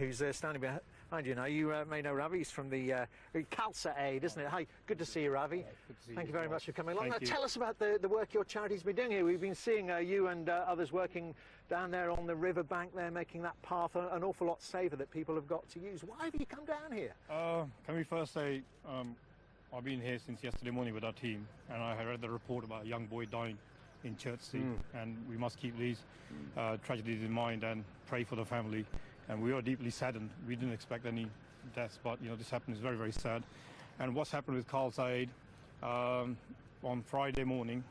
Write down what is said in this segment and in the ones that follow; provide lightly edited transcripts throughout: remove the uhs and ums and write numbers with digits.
who's standing behind you now. You may know Ravi. He's from the Khalsa Aid, isn't it? Hi, good to see you, Ravi. Thank you very much for coming along. Now, tell us about the work your charity's been doing here. We've been seeing you and others working down there on the riverbank there, making that path an awful lot safer that people have got to use. Why have you come down here? Can we first say I've been here since yesterday morning with our team, and I read the report about a young boy dying in Chertsey, and we must keep these tragedies in mind and pray for the family. And we are deeply saddened. We didn't expect any deaths, but this happened. Is very, very sad. And what's happened with Khalsa Aid, on Friday morning,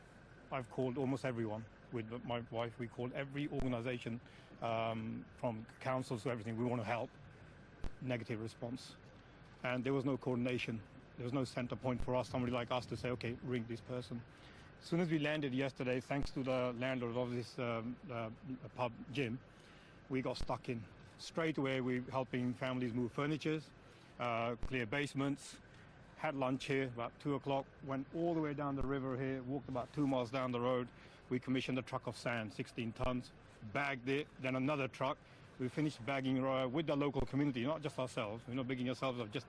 I've called almost everyone with my wife. We called every organisation, from councils to everything. We want to help. Negative response, and there was no coordination. There was no center point for us, somebody like us, to say, okay, ring this person. As soon as we landed yesterday, thanks to the landlord of this pub, Jim, we got stuck in. Straight away, we're helping families move furniture, clear basements, had lunch here about 2 o'clock, went all the way down the river here, walked about 2 miles down the road. We commissioned a truck of sand, 16 tons, bagged it, then another truck. We finished bagging with the local community, not just ourselves. We're not bigging ourselves up, just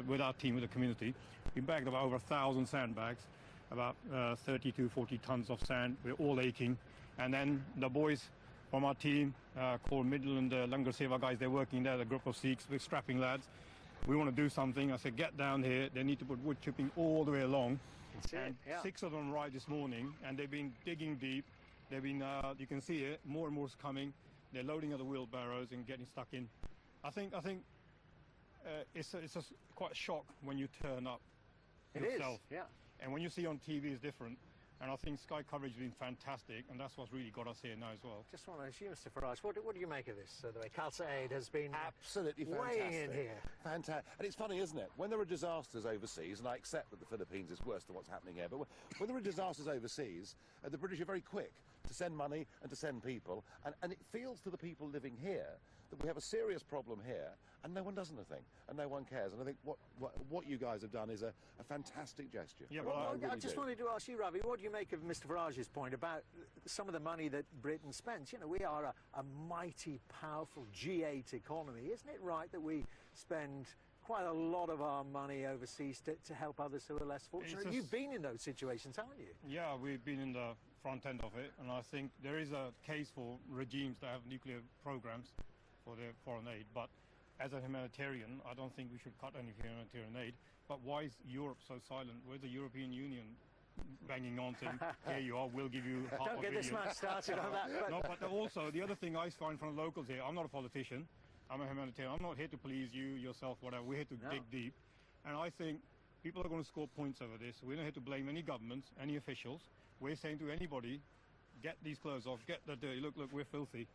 with our team, with the community. We bagged about over 1,000 sandbags, about 30 to 40 tons of sand. We're all aching. And then the boys from our team, called Middle and the Langar Seva guys, they're working there, the group of Sikhs, we're strapping lads. We want to do something. I said, get down here. They need to put wood chipping all the way along. And 6 of them arrived this morning, and they've been digging deep. They've been, you can see it, more and more is coming. They're loading other wheelbarrows and getting stuck in. I think it's quite a shock when you turn up yourself. It is, yeah. And when you see on TV, it's different. And I think Sky coverage has been fantastic, and that's what's really got us here now as well. Just want to ask you, Mr. Farage, what do you make of this? The way Khalsa Aid has been absolutely weighing in here. Fantastic. And it's funny, isn't it? When there are disasters overseas, and I accept that the Philippines is worse than what's happening here, but when there are disasters overseas, the British are very quick to send money and to send people, and it feels to the people living here that we have a serious problem here, and no one does anything, and no one cares. And I think what you guys have done is a fantastic gesture. Yeah, well, I just wanted to ask you, Ravi, what do you make of Mr. Farage's point about some of the money that Britain spends? We are a mighty, powerful G8 economy. Isn't it right that we spend quite a lot of our money overseas to help others who are less fortunate? You've been in those situations, haven't you? Yeah, we've been in the front end of it, and I think there is a case for regimes that have nuclear programs for their foreign aid, but as a humanitarian, I don't think we should cut any humanitarian aid. But why is Europe so silent? Where's the European Union banging on saying, here you are, we'll give you half Don't get this man started on that. But... No, but also, the other thing I find from the locals here, I'm not a politician, I'm a humanitarian. I'm not here to please you, yourself, whatever. We're here to dig deep. And I think people are going to score points over this. We're not here to blame any governments, any officials. We're saying to anybody, get these clothes off, get the dirty, look, we're filthy.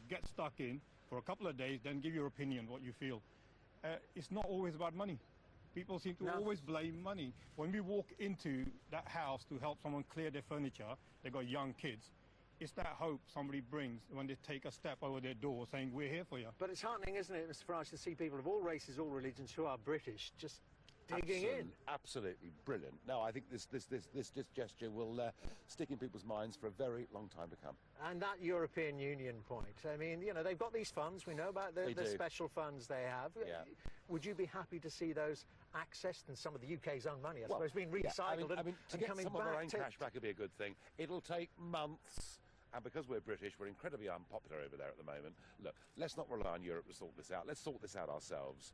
Get stuck in for a couple of days, then give your opinion, what you feel. It's not always about money. People seem to always blame money. When we walk into that house to help someone clear their furniture, they've got young kids, it's that hope somebody brings when they take a step over their door saying, we're here for you. But it's heartening, isn't it, Mr. Farage, to see people of all races, all religions who are British just digging in. Absolutely brilliant. No, I think this gesture will stick in people's minds for a very long time to come. And that European Union point, I mean, they've got these funds, we know about the special funds they have. Yeah. Would you be happy to see those accessed and some of the UK's own money, I suppose, being recycled I mean, to get coming some back of our own cash back would be a good thing. It'll take months. And because we're British, we're incredibly unpopular over there at the moment. Look, let's not rely on Europe to sort this out. Let's sort this out ourselves.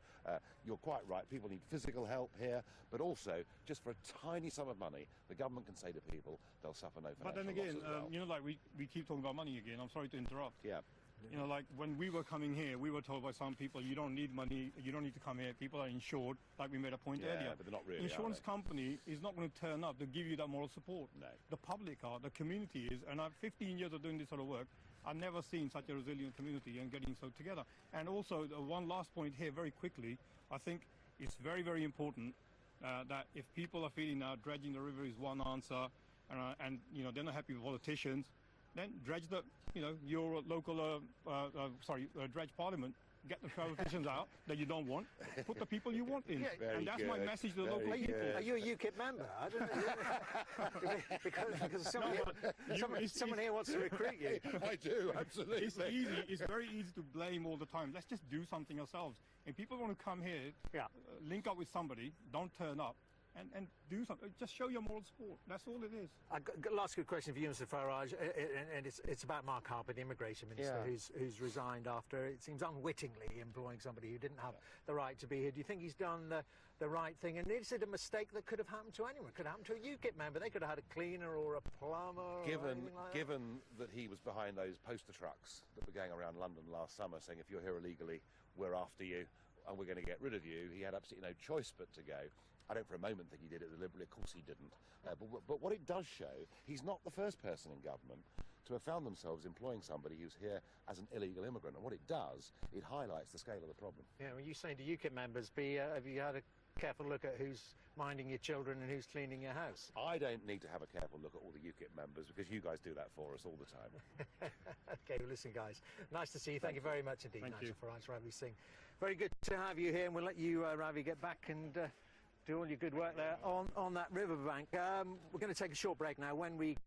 You're quite right. People need physical help here, but also, just for a tiny sum of money, the government can say to people they'll suffer no financial loss. But then again, as well. like we keep talking about money again. I'm sorry to interrupt. Yeah. Like when we were coming here, we were told by some people, you don't need money, you don't need to come here. People are insured, like we made a point earlier. But they're not really. Insurance company is not going to turn up to give you that moral support. No. The public are, the community is, and I've 15 years of doing this sort of work. I've never seen such a resilient community and getting so together. And also, one last point here, very quickly, I think it's very, very important that if people are feeling now dredging the river is one answer, and they're not happy with politicians, then dredge your local, dredge Parliament. get the politicians out that you don't want, put the people you want in. Yeah, and that's my message to the local people. Are you a UKIP member? I don't know. because someone here wants to recruit you. I do, absolutely. It's easy. It's very easy to blame all the time. Let's just do something ourselves. And people want to come here, link up with somebody, don't turn up, and do something. Just show your moral support. That's all it is. Last good question for you, Mr. Farage, and it's about Mark Harper, the immigration minister, who's resigned after, it seems, unwittingly employing somebody who didn't have the right to be here. Do you think he's done the right thing? And is it a mistake that could have happened to anyone? It could have happened to a UKIP member. They could have had a cleaner or a plumber Given that he was behind those poster trucks that were going around London last summer saying, if you're here illegally, we're after you and we're going to get rid of you, he had absolutely no choice but to go. I don't for a moment think he did it deliberately. Of course he didn't. But what it does show, he's not the first person in government to have found themselves employing somebody who's here as an illegal immigrant. And what it does, it highlights the scale of the problem. Yeah, when you're saying to UKIP members, have you had a careful look at who's minding your children and who's cleaning your house? I don't need to have a careful look at all the UKIP members because you guys do that for us all the time. Okay, well, listen, guys, nice to see you. Thank you very much indeed, Thank you. Farage, Ravi Singh. Very good to have you here, and we'll let you, Ravi, get back and do all your good work there on that riverbank. We're going to take a short break now. When we